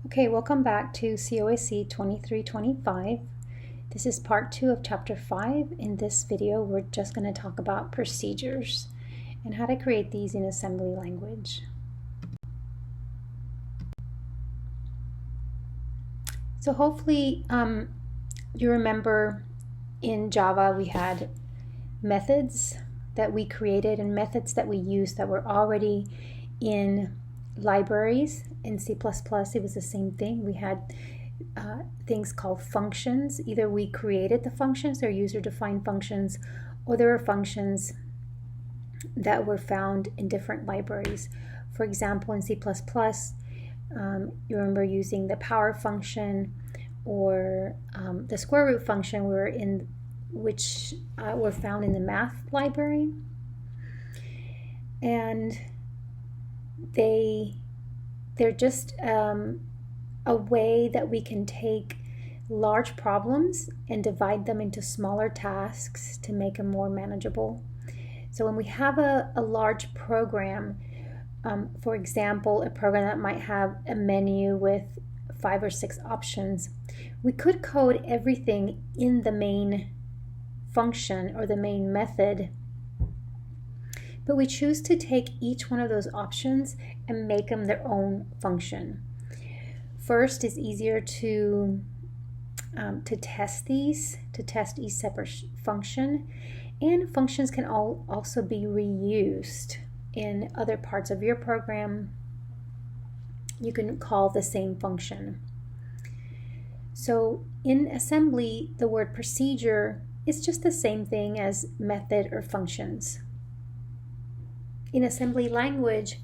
Okay, welcome back to COSC2325. This is part 2 of chapter 5. In this video, we're just going to talk about procedures and how to create these in assembly language. So hopefully you remember in Java we had methods that we created and methods that we used that were already in libraries. In C++, it was the same thing. We had things called functions. Either we created the functions, they're user-defined functions, or there were functions that were found in different libraries. For example, in C++, you remember using the power function or the square root function which were found in the math library. And they're just a way that we can take large problems and divide them into smaller tasks to make them more manageable. So when we have a large program, for example, a program that might have a menu with 5 or 6 options, we could code everything in the main function or the main method, but we choose to take each one of those options and make them their own function. First, it's easier to test each separate function, and functions can also be reused in other parts of your program. You can call the same function. So in assembly, the word procedure is just the same thing as method or functions. In assembly language,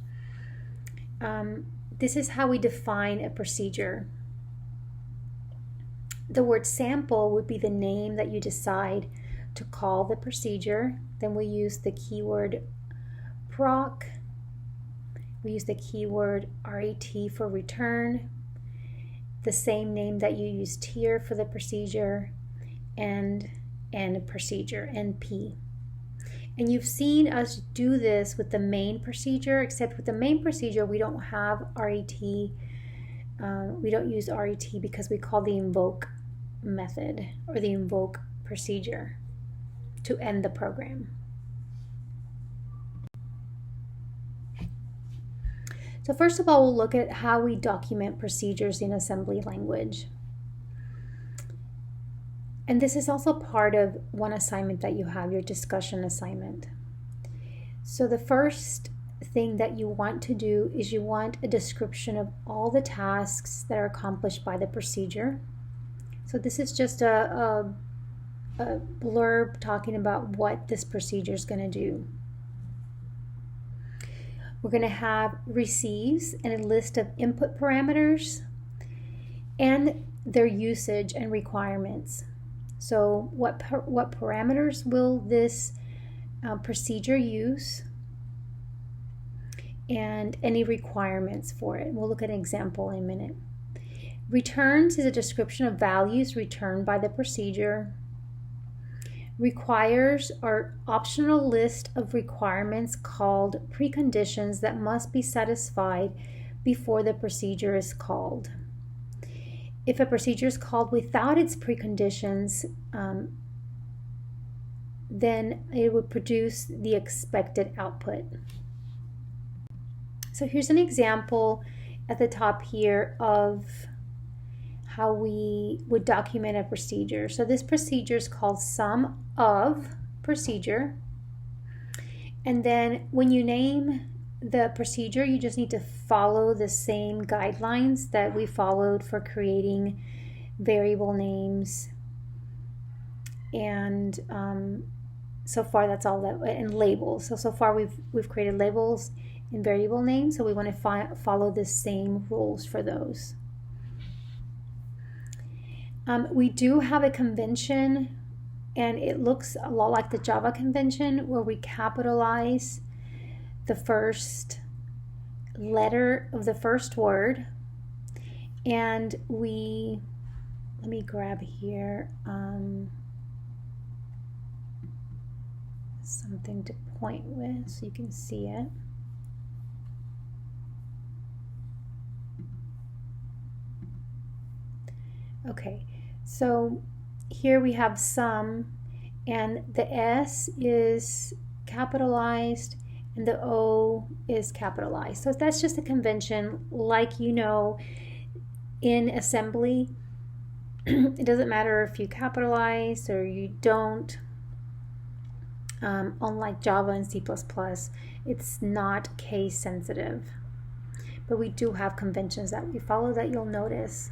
this is how we define a procedure. The word sample would be the name that you decide to call the procedure. Then we use the keyword proc. We use the keyword ret for return, the same name that you used here for the procedure, and procedure, np. And you've seen us do this with the main procedure, except with the main procedure we don't have ret. We don't use ret because we call the invoke method or the invoke procedure to end the program. So first of all, we'll look at how we document procedures in assembly language. And this is also part of one assignment that you have, your discussion assignment. So the first thing that you want to do is you want a description of all the tasks that are accomplished by the procedure. So this is just a blurb talking about what this procedure is going to do. We're going to have receives and a list of input parameters and their usage and requirements. So what parameters will this procedure use and any requirements for it. We'll look at an example in a minute. Returns is a description of values returned by the procedure. Requires are optional list of requirements called preconditions that must be satisfied before the procedure is called. If a procedure is called without its preconditions, then it would produce the expected output. So here's an example at the top here of how we would document a procedure. So this procedure is called sum of procedure. And then when you name the procedure, you just need to follow the same guidelines that we followed for creating variable names. And so far that's all that, and labels. So far we've created labels and variable names, so we want to follow the same rules for those. We do have a convention, and it looks a lot like the Java convention, where we capitalize the first letter of the first word, and let me grab here something to point with so you can see it. Okay, so here we have sum, and the S is capitalized and the O is capitalized. So that's just a convention, like you know, in assembly. It doesn't matter if you capitalize or you don't. Unlike Java and C++, it's not case sensitive. But we do have conventions that we follow that you'll notice.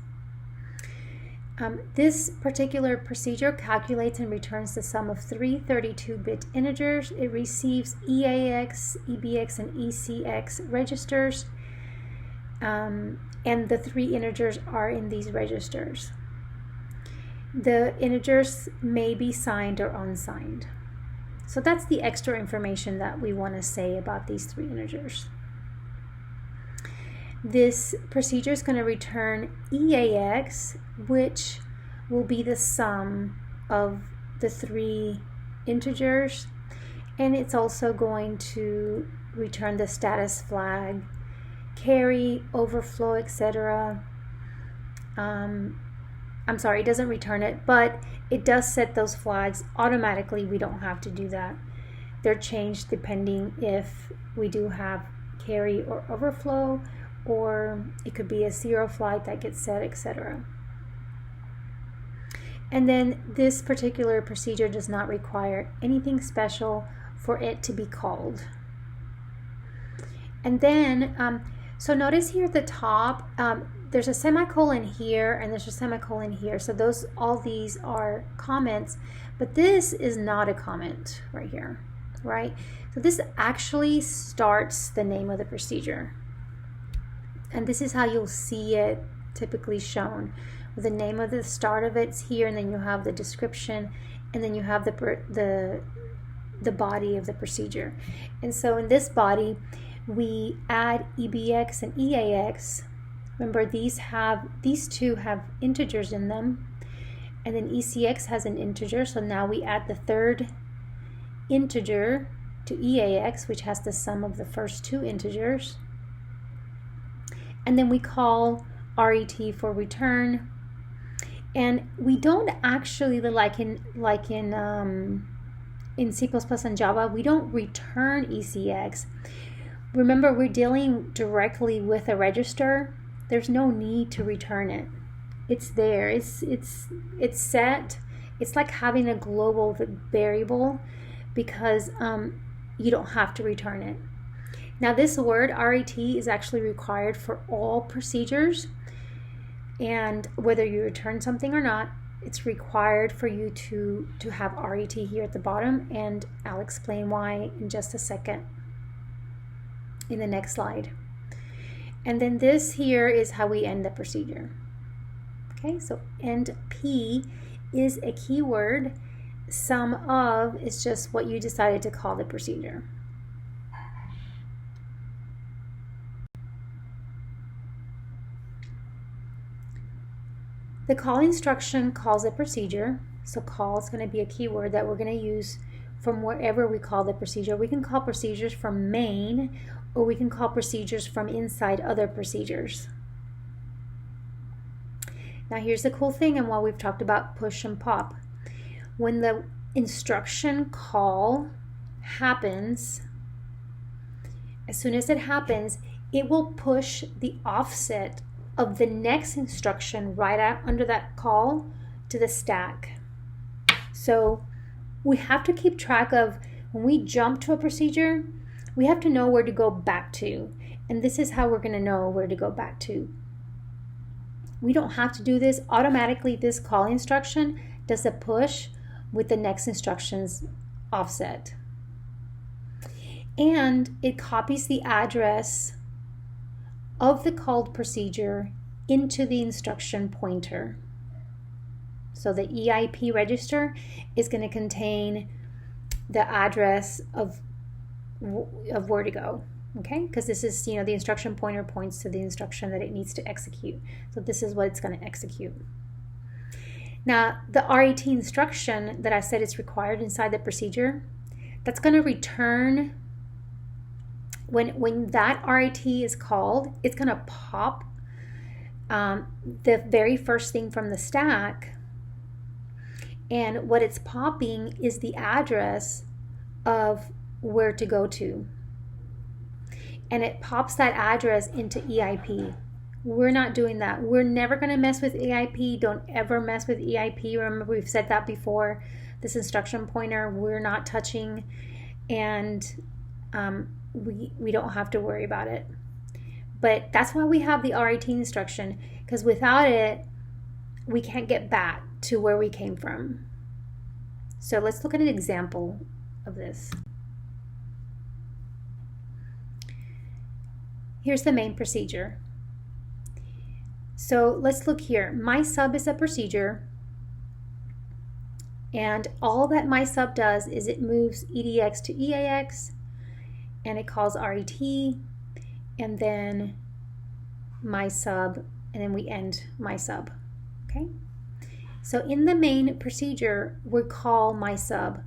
This particular procedure calculates and returns the sum of three 32-bit integers. It receives EAX, EBX, and ECX registers, and the three integers are in these registers. The integers may be signed or unsigned. So that's the extra information that we want to say about these three integers. This procedure is going to return EAX, which will be the sum of the three integers, and it's also going to return the status flag, carry, overflow, etc. I'm sorry, it doesn't return it, but it does set those flags automatically. We don't have to do that. They're changed depending if we do have carry or overflow, or it could be a 0 flag that gets set, etc. And then this particular procedure does not require anything special for it to be called. And then, so notice here at the top, there's a semicolon here and there's a semicolon here. So all these are comments, but this is not a comment right here, right? So this actually starts the name of the procedure. And this is how you'll see it typically shown. The name of the start of it's here, and then you have the description, and then you have the body of the procedure. And so in this body, we add EBX and EAX. Remember, these two have integers in them, and then ECX has an integer. So now we add the third integer to EAX, which has the sum of the first two integers. And then we call RET for return. And we don't actually, like in C++ and Java, we don't return ECX. Remember, we're dealing directly with a register. There's no need to return it. It's there. It's set. It's like having a global variable, because you don't have to return it. Now this word RET is actually required for all procedures, and whether you return something or not, it's required for you to have RET here at the bottom, and I'll explain why in just a second in the next slide. And then this here is how we end the procedure. Okay, so end P is a keyword. Sum of is just what you decided to call the procedure. The call instruction calls a procedure. So call is going to be a keyword that we're going to use from wherever we call the procedure. We can call procedures from main, or we can call procedures from inside other procedures. Now here's the cool thing, and while we've talked about push and pop, when the instruction call happens, as soon as it happens, it will push the offset of the next instruction right out under that call to the stack. So we have to keep track of, when we jump to a procedure, we have to know where to go back to. And this is how we're going to know where to go back to. We don't have to do this. Automatically, this call instruction does a push with the next instruction's offset. And it copies the address of the called procedure into the instruction pointer. So the EIP register is going to contain the address of where to go, okay? Because this is, the instruction pointer points to the instruction that it needs to execute. So this is what it's going to execute. Now, the RET instruction that I said is required inside the procedure, that's going to return, when that RET is called, it's going to pop the very first thing from the stack, and what it's popping is the address of where to go to. And it pops that address into EIP. We're not doing that. We're never going to mess with EIP. Don't ever mess with EIP. Remember, we've said that before. This instruction pointer, we're not touching, and we don't have to worry about it. But that's why we have the RIT instruction, because without it, we can't get back to where we came from. So let's look at an example of this. Here's the main procedure. So let's look here. My sub is a procedure, and all that my sub does is it moves EDX to EAX, and it calls RET, and then my sub, and then we end my sub. Okay? So in the main procedure, we call my sub.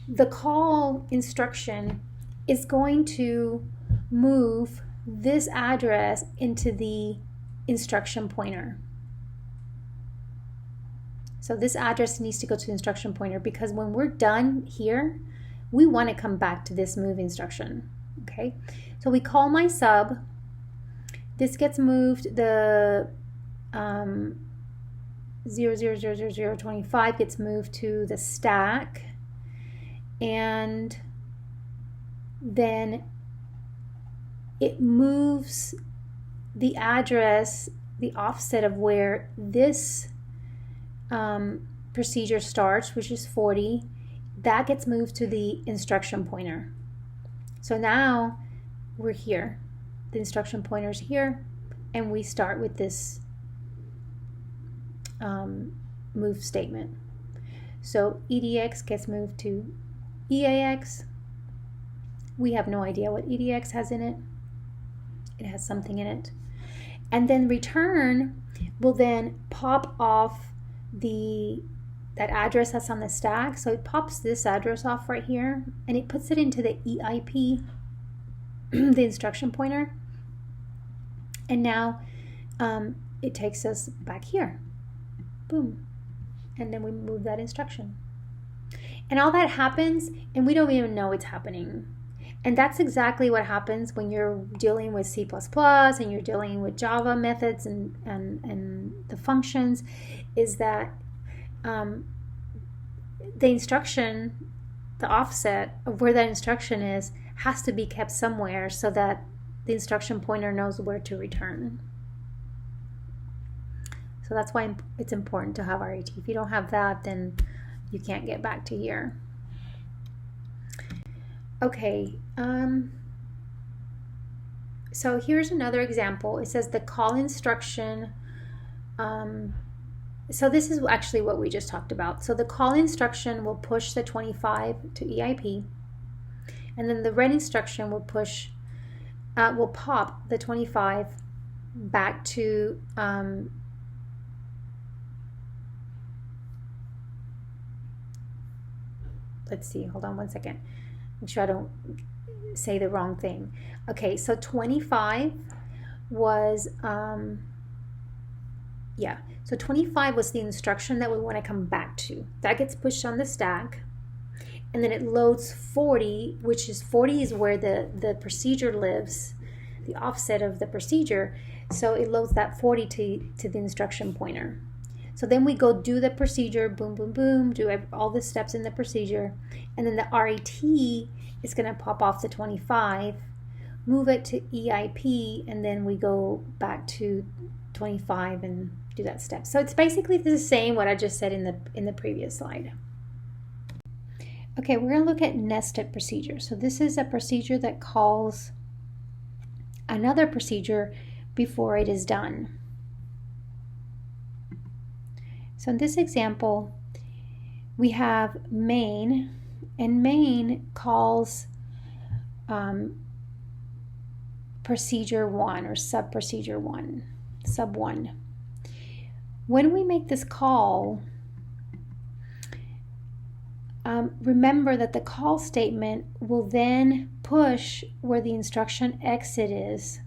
The call instruction is going to move this address into the instruction pointer. So this address needs to go to the instruction pointer, because when we're done here, we want to come back to this move instruction. Okay, so we call my sub. This gets moved, the 0000025 gets moved to the stack, and then it moves the address, the offset of where this procedure starts, which is 40, that gets moved to the instruction pointer. So now we're here. The instruction pointer is here, and we start with this move statement. So EDX gets moved to EAX. We have no idea what EDX has in it. It has something in it. And then return will then pop off that address that's on the stack. So it pops this address off right here, and it puts it into the EIP, the instruction pointer. And now it takes us back here. Boom. And then we move that instruction. And all that happens, and we don't even know it's happening. And that's exactly what happens when you're dealing with C++ and you're dealing with Java methods and the functions, is that the instruction, the offset of where that instruction is, has to be kept somewhere so that the instruction pointer knows where to return. So that's why it's important to have RET. If you don't have that, then you can't get back to here. Okay, so here's another example. It says the call instruction. So this is actually what we just talked about. So the call instruction will push the 25 to EIP, and then the read instruction will will pop the 25 back to let's see, hold on one second. Make sure I don't say the wrong thing. Okay, so 25 was, so 25 was the instruction that we want to come back to. That gets pushed on the stack, and then it loads 40, which is 40 is where the procedure lives, the offset of the procedure. So it loads that 40 to the instruction pointer. So then we go do the procedure, boom, boom, boom, do all the steps in the procedure, and then the RET is going to pop off the 25, move it to EIP, and then we go back to 25 and do that step. So it's basically the same what I just said in the previous slide. Okay, we're going to look at nested procedure. So this is a procedure that calls another procedure before it is done. So in this example, we have main, and main calls procedure 1 or sub procedure 1, sub 1. When we make this call, remember that the call statement will then push where the instruction exit is.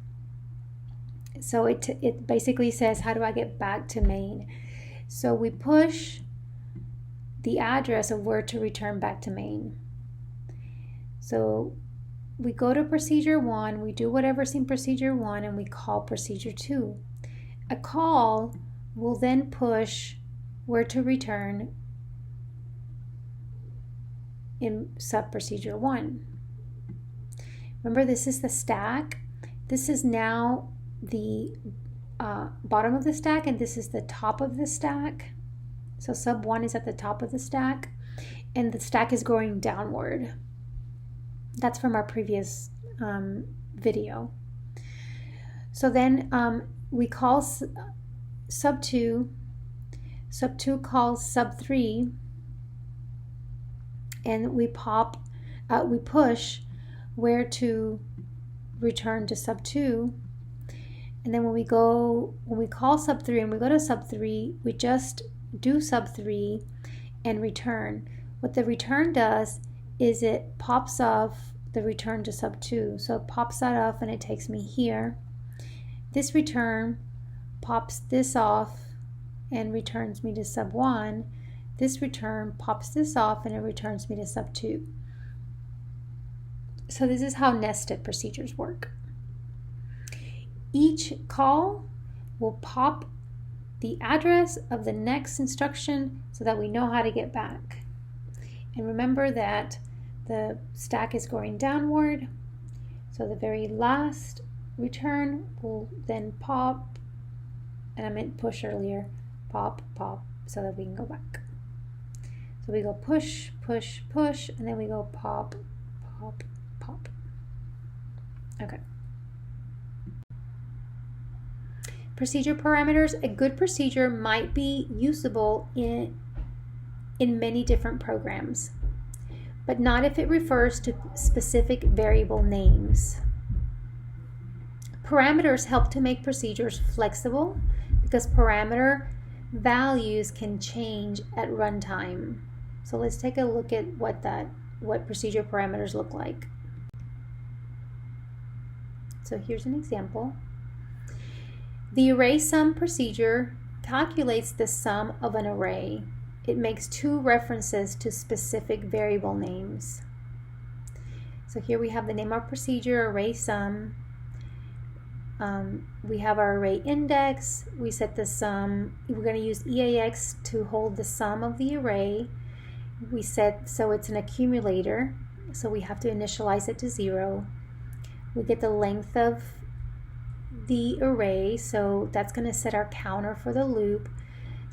So it basically says, how do I get back to main? So we push the address of where to return back to main. So we go to procedure 1, we do whatever's in procedure 1, and we call procedure 2. A call will then push where to return in sub procedure 1. Remember, this is the stack. This is now the bottom of the stack, and this is the top of the stack. So sub 1 is at the top of the stack, and the stack is going downward. That's from our previous video. So then we call sub 2. Sub 2 calls sub 3, and we push where to return to sub 2. And then when we call sub 3 and we go to sub 3, we just do sub 3 and return. What the return does is it pops off the return to sub 2. So it pops that off and it takes me here. This return pops this off and returns me to sub 1. This return pops this off and it returns me to sub 2. So this is how nested procedures work. Each call will pop the address of the next instruction so that we know how to get back. And remember that the stack is going downward, so the very last return will then pop, and I meant push earlier, pop, so that we can go back. So we go push, push, push, and then we go pop, pop, pop. Okay. Procedure parameters. A good procedure might be usable in many different programs, but not if it refers to specific variable names. Parameters help to make procedures flexible because parameter values can change at runtime. So let's take a look at what procedure parameters look like. So here's an example. The array sum procedure calculates the sum of an array. It makes 2 references to specific variable names. So here we have the name of our procedure, array sum. We have our array index. We set the sum. We're going to use EAX to hold the sum of the array. We set, so it's an accumulator, so we have to initialize it to 0. We get the length of the array, so that's going to set our counter for the loop.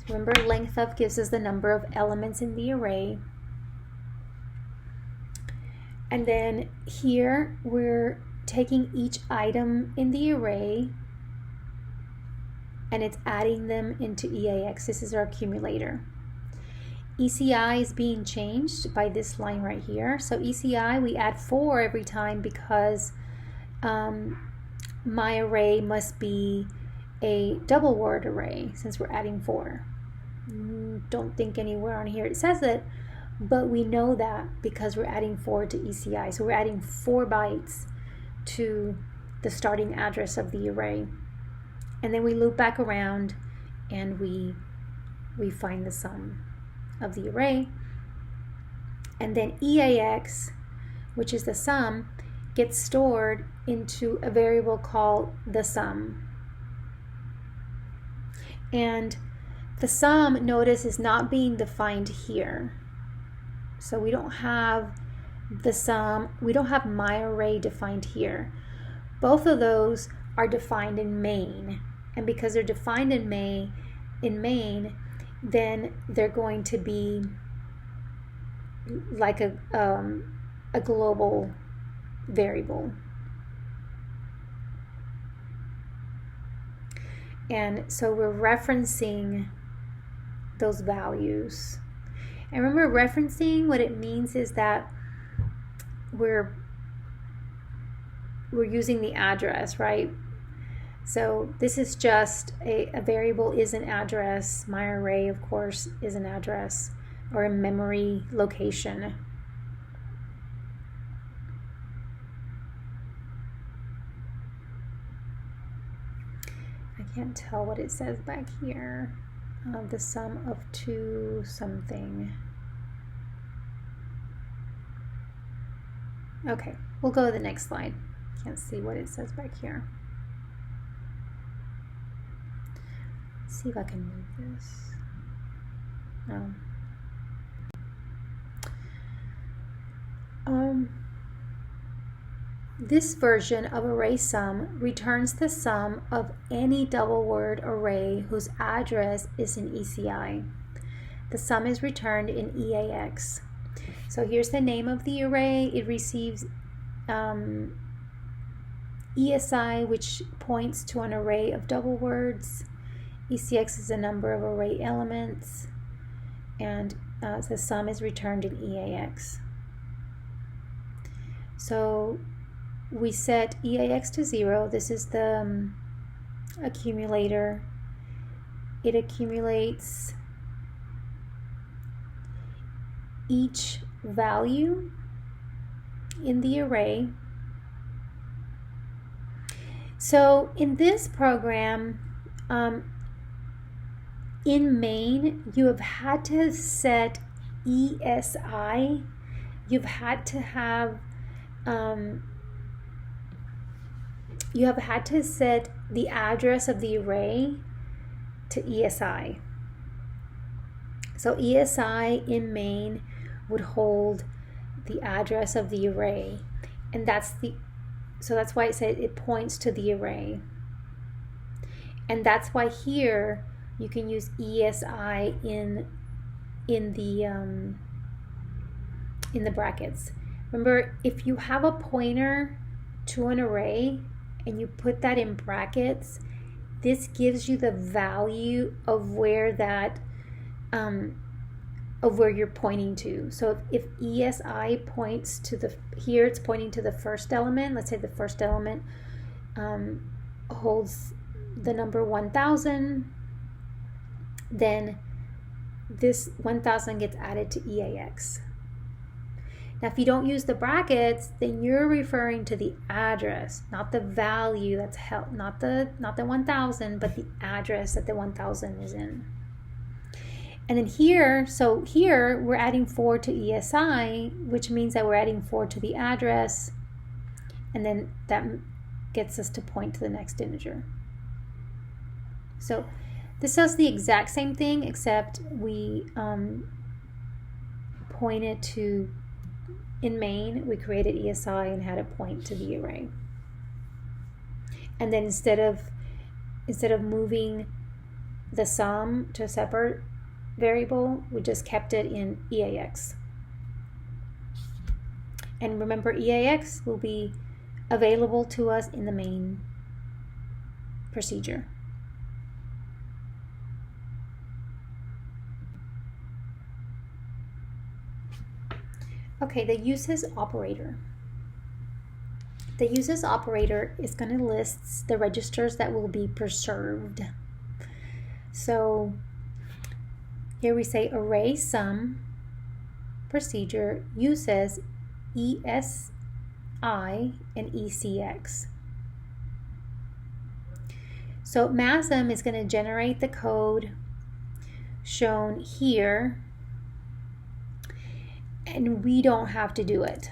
So remember, length of gives us the number of elements in the array. And then here we're taking each item in the array and it's adding them into EAX. This is our accumulator. ECI is being changed by this line right here. So ECI, we add 4 every time because my array must be a double word array since we're adding 4. Don't think anywhere on here it says it, but we know that because we're adding 4 to ECI. So we're adding 4 bytes to the starting address of the array. And then we loop back around and we find the sum of the array. And then EAX, which is the sum, gets stored into a variable called the sum. And the sum, notice, is not being defined here. So we don't have the sum, we don't have my array defined here. Both of those are defined in main. And because they're defined in main, then they're going to be like a global variable. And so we're referencing those values. And remember, referencing, what it means is that we're using the address, right? So this is just a variable is an address. My array, of course, is an address or a memory location. Can't tell what it says back here. The sum of 2 something. Okay, we'll go to the next slide. Can't see what it says back here. Let's see if I can move this. No. This version of array sum returns the sum of any double word array whose address is in ECI. The sum is returned in EAX. So here's the name of the array. It receives ESI, which points to an array of double words. ECX is a number of array elements, and the sum is returned in EAX. So we set EAX to 0. This is the accumulator. It accumulates each value in the array. So in this program, in main, you have had to set ESI. You've had to have set the address of the array to ESI. So ESI in main would hold the address of the array, and that's why it said it points to the array. And that's why here you can use ESI in the brackets. Remember, if you have a pointer to an array and you put that in brackets, this gives you the value of where that of where you're pointing to. So if ESI points to here it's pointing to the first element. Let's say the first element holds the number 1000, then this 1000 gets added to EAX. Now, if you don't use the brackets, then you're referring to the address, not the value that's held, not the 1000, but the address that the 1000 is in. And then here we're adding 4 to ESI, which means that we're adding 4 to the address, and then that gets us to point to the next integer. So this does the exact same thing, except we pointed to, in main, we created ESI and had it point to the array. And then instead of moving the sum to a separate variable, we just kept it in EAX. And remember, EAX will be available to us in the main procedure. Okay, the uses operator. The uses operator is going to list the registers that will be preserved. So here we say array sum procedure uses ESI and ECX. So MASM is going to generate the code shown here, and we don't have to do it.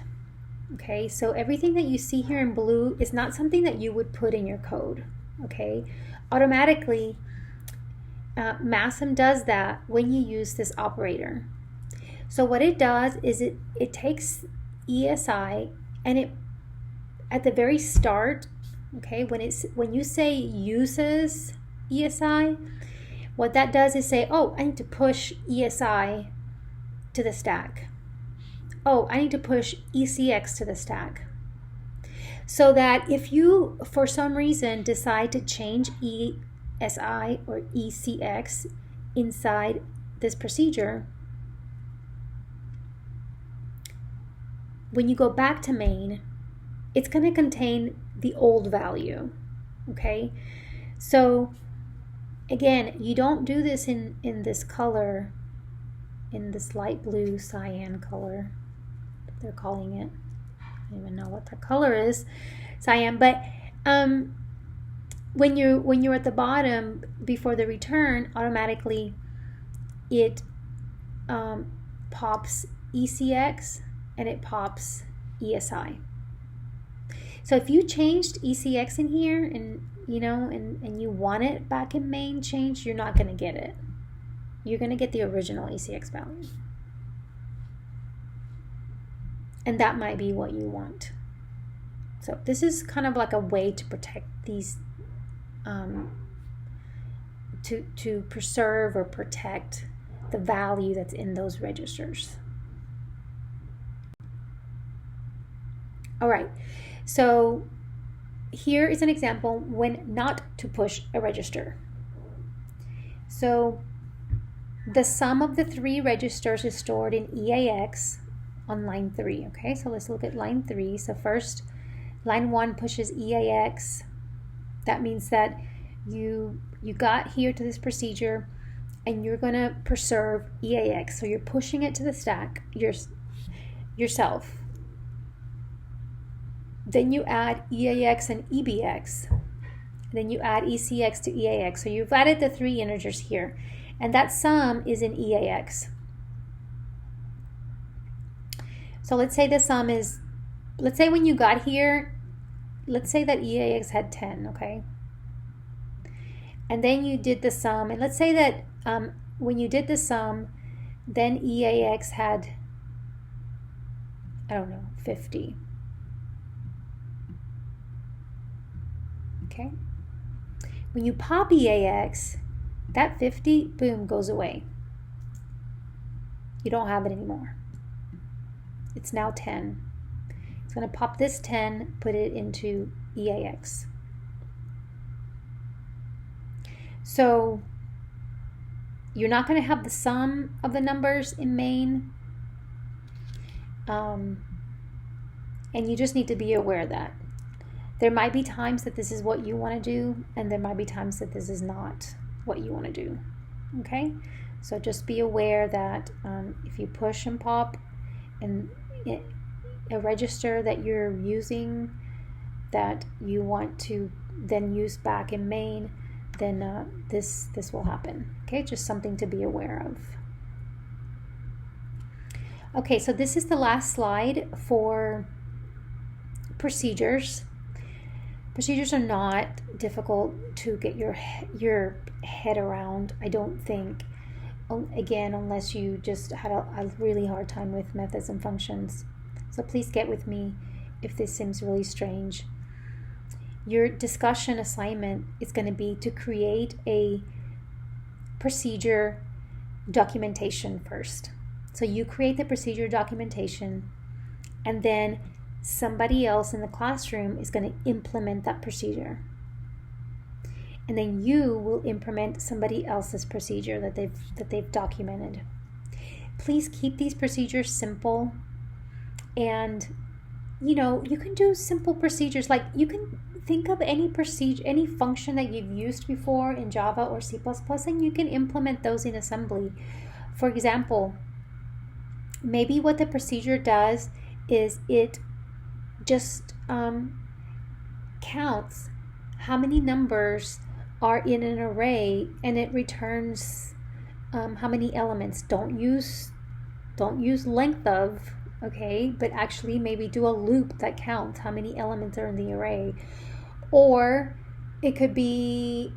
Okay, so everything that you see here in blue is not something that you would put in your code. Okay, automatically MASM does that when you use this operator. So what it does is it takes ESI, and it at the very start, okay, when you say uses ESI, what that does is say, oh, I need to push ESI to the stack. Oh, I need to push ECX to the stack. So that if you, for some reason, decide to change ESI or ECX inside this procedure, when you go back to main, it's going to contain the old value. Okay? So, again, you don't do this in this color, in this light blue cyan color. They're calling it. I don't even know what that color is. Cyan, but when you're at the bottom before the return, automatically it pops ECX and it pops ESI. So if you changed ECX in here and you want it back in main changed, you're not going to get it. You're going to get the original ECX value. And that might be what you want. So this is kind of like a way to protect these, to preserve or protect the value that's in those registers. All right, so here is an example when not to push a register. So the sum of the three registers is stored in EAX on line 3. Okay, so let's look at line 3. So first, line 1 pushes EAX. That means that you got here to this procedure and you're going to preserve EAX. So you're pushing it to the stack yourself. Then you add EAX and EBX. Then you add ECX to EAX. So you've added the three integers here. And that sum is in EAX. So let's say the sum is, let's say when you got here, let's say that EAX had 10, okay? And then you did the sum, and let's say that when you did the sum, then EAX had, I don't know, 50. Okay? When you pop EAX, that 50, boom, goes away. You don't have it anymore. It's now 10. It's going to pop this 10, put it into EAX. So you're not going to have the sum of the numbers in main. And you just need to be aware of that. There might be times that this is what you want to do, and there might be times that this is not what you want to do. Okay? So just be aware that if you push and pop and a register that you're using that you want to then use back in main, then this will happen. Okay, just something to be aware of. Okay, so this is the last slide for procedures. Procedures are not difficult to get your head around, I don't think. Again, unless you just had a really hard time with methods and functions. So please get with me if this seems really strange. Your discussion assignment is going to be to create a procedure documentation first. So you create the procedure documentation, and then somebody else in the classroom is going to implement that procedure. And then you will implement somebody else's procedure that they've documented. Please keep these procedures simple, and you can do simple procedures. Like, you can think of any procedure, any function that you've used before in Java or C++, and you can implement those in assembly. For example, maybe what the procedure does is it just counts how many numbers are in an array, and it returns how many elements. Don't use length of, okay, but actually maybe do a loop that counts how many elements are in the array. Or it could be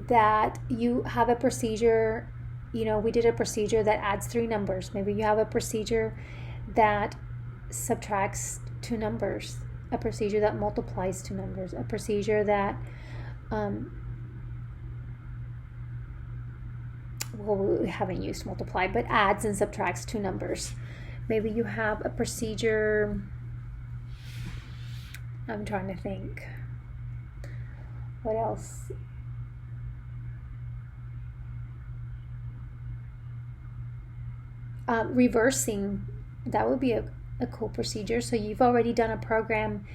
that you have a procedure, we did a procedure that adds 3 numbers. Maybe you have a procedure that subtracts 2 numbers, a procedure that multiplies 2 numbers, a procedure that we haven't used multiply, but adds and subtracts 2 numbers. Maybe you have a procedure, I'm trying to think, what else? Reversing, that would be a cool procedure. So you've already done a program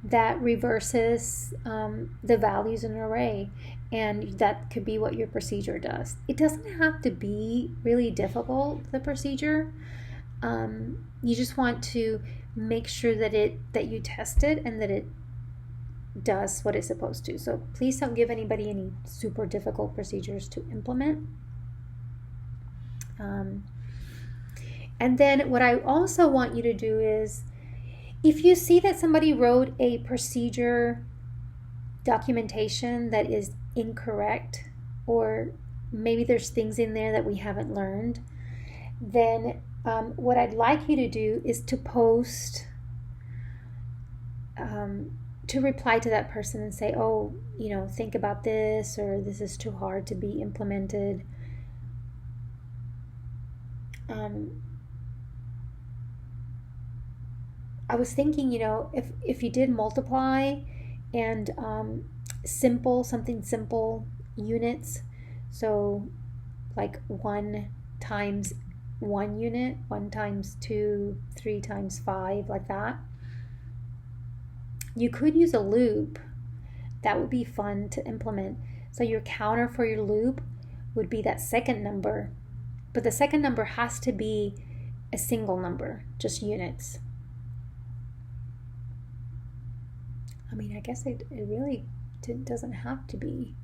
that reverses the values in an array, and that could be what your procedure does. It doesn't have to be really difficult, the procedure. You just want to make sure that you test it and that does what it's supposed to. So please don't give anybody any super difficult procedures to implement. And then what I also want you to do is, if you see that somebody wrote a procedure documentation that is incorrect, or maybe there's things in there that we haven't learned, then what I'd like you to do is to post, to reply to that person and say, oh, think about this, or this is too hard to be implemented. I was thinking, if you did multiply and something simple units, so like 1 times 1 unit, 1 times 2, 3 times 5, like that. You could use a loop. That would be fun to implement. So your counter for your loop would be that second number, but the second number has to be a single number, just units. I mean, I guess it really doesn't have to be,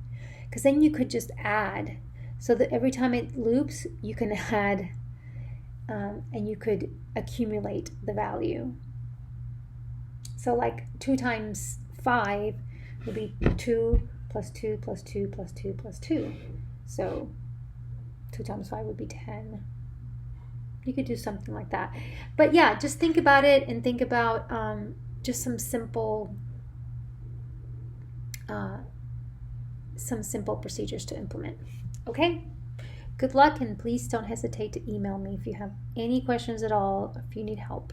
because then you could just add, so that every time it loops, you can add, and you could accumulate the value. So like 2 times 5 would be 2 plus 2 plus 2 plus 2 plus 2. So 2 times 5 would be 10. You could do something like that. But yeah, just think about it, and think about just some simple procedures to implement. Okay? Good luck, and please don't hesitate to email me if you have any questions at all, if you need help.